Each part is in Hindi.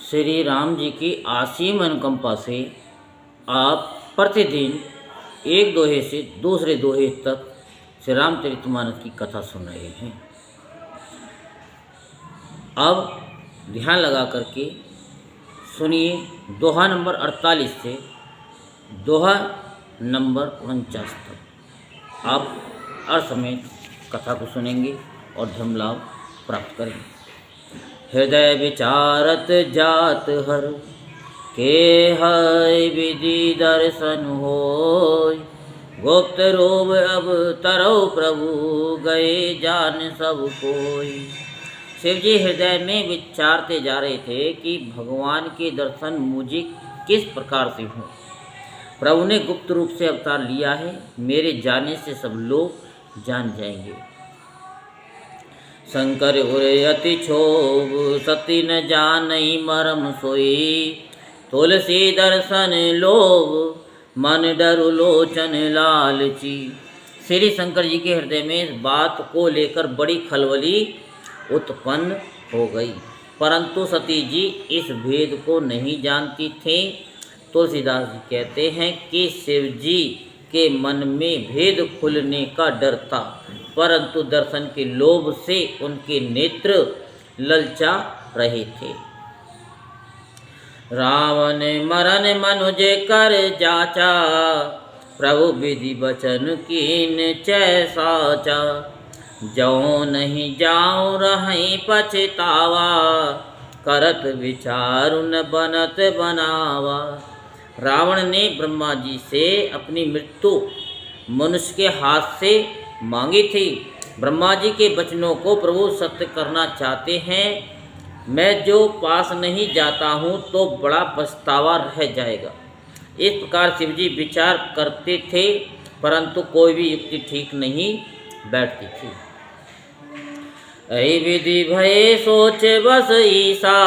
श्री राम जी की असीम अनुकंपा से आप प्रतिदिन एक दोहे से दूसरे दोहे तक श्री रामचरितमानस की कथा सुन रहे हैं। अब ध्यान लगा करके सुनिए दोहा नंबर 48 से दोहा नंबर 49 तक। आप अर्थ समेत कथा को सुनेंगे और धर्म लाभ प्राप्त करेंगे। हृदय विचारत जात हर के है विधि दर्शन होय, गुप्त रूप अब तरौ प्रभु गए जान सब कोई। शिव जी हृदय में विचारते जा रहे थे कि भगवान के दर्शन मुझे किस प्रकार से हों। प्रभु ने गुप्त रूप से अवतार लिया है, मेरे जाने से सब लोग जान जाएंगे। शंकर उरे अति क्षोभ सती न जानई मरम सोई, तुलसी दर्शन लोभ मन डरु लोचन लालची। श्री शंकर जी के हृदय में इस बात को लेकर बड़ी खलबली उत्पन्न हो गई, परंतु सती जी इस भेद को नहीं जानती थी। तुलसीदास जी कहते हैं कि शिव जी के मन में भेद खुलने का डर था, परंतु दर्शन के लोभ से उनके नेत्र ललचा रहे थे। रावण मरन मनुज कर जाचा, प्रभु विधि बचन कीन चै साचा। जो नहीं जाऊं रही पछतावा, करत विचारु न बनत बनावा। रावण ने ब्रह्मा जी से अपनी मृत्यु मनुष्य के हाथ से मांगी थी। ब्रह्मा जी के वचनों को प्रभु सत्य करना चाहते हैं। मैं जो पास नहीं जाता हूँ तो बड़ा पछतावा रह जाएगा। इस प्रकार शिव जी विचार करते थे, परंतु कोई भी युक्ति ठीक नहीं बैठती थी। ऐ विधि भय सोच बस ईसा,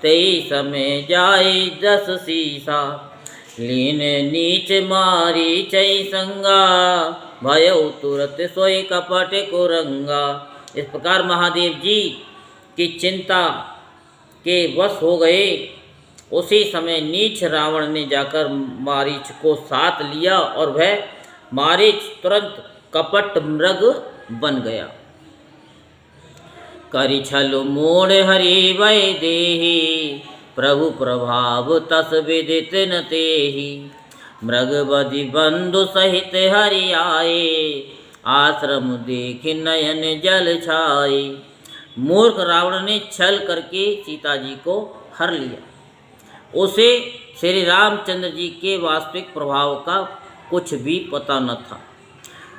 तेई समय जाए दस सीसा। लीन नीच मारी चई संगा, भयउ तुरत सोई कपट कुरंगा। इस प्रकार महादेव जी की चिंता के वश हो गए। उसी समय नीच रावण ने जाकर मारीच को साथ लिया और वह मारीच तुरंत कपट मृग बन गया। करि छल मोड़ हरि वै देहि, प्रभु प्रभाव तस विदित न तेहि। मृग बधि बंधु सहित हरि आए, आश्रम देख नयन जल छाए। मूर्ख रावण ने छल करके सीता जी को हर लिया। उसे श्री रामचंद्र जी के वास्तविक प्रभाव का कुछ भी पता न था।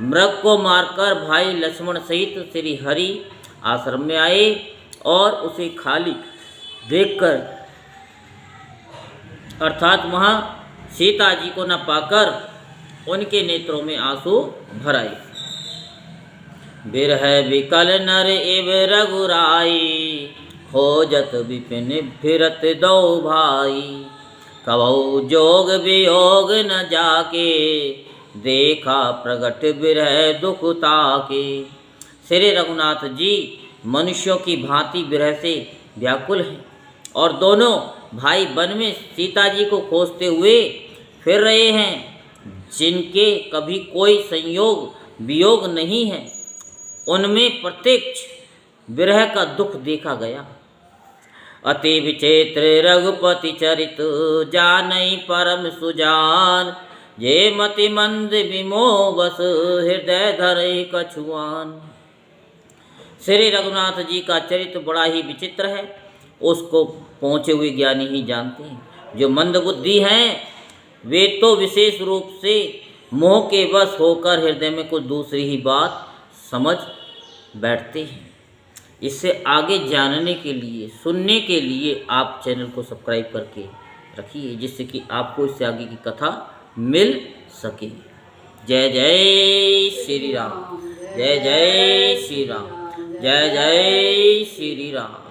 मृग को मारकर भाई लक्ष्मण सहित श्री हरि आश्रम में आए और उसे खाली देखकर, अर्थात वहाँ सीता जी को न पाकर उनके नेत्रों में आंसू भर आए। बिरह विकल नर इव रघुराई, खोजत विपिन फिरत दो भाई। कबहु जोग वियोग न जाके, देखा प्रगट बिरह दुख ताके। श्री रघुनाथ जी मनुष्यों की भांति विरह से व्याकुल हैं और दोनों भाई वन में सीता जी को खोजते हुए फिर रहे हैं, जिनके कभी कोई संयोग वियोग नहीं है। उनमें प्रत्यक्ष विरह का दुख देखा गया। अति विचित्र रघुपति चरित, जानई परम सुजान। ये मति मंद विमोह बस, हृदय धरई कछुआन। श्री रघुनाथ जी का चरित्र बड़ा ही विचित्र है, उसको पहुँचे हुए ज्ञानी ही जानते हैं। जो मंद बुद्धि हैं वे तो विशेष रूप से मोह के वश होकर हृदय में कुछ दूसरी ही बात समझ बैठते हैं। इससे आगे जानने के लिए, सुनने के लिए आप चैनल को सब्सक्राइब करके रखिए, जिससे कि आपको इससे आगे की कथा मिल सके। जय जय श्री राम, जय जय श्री राम, जय जय श्री राम।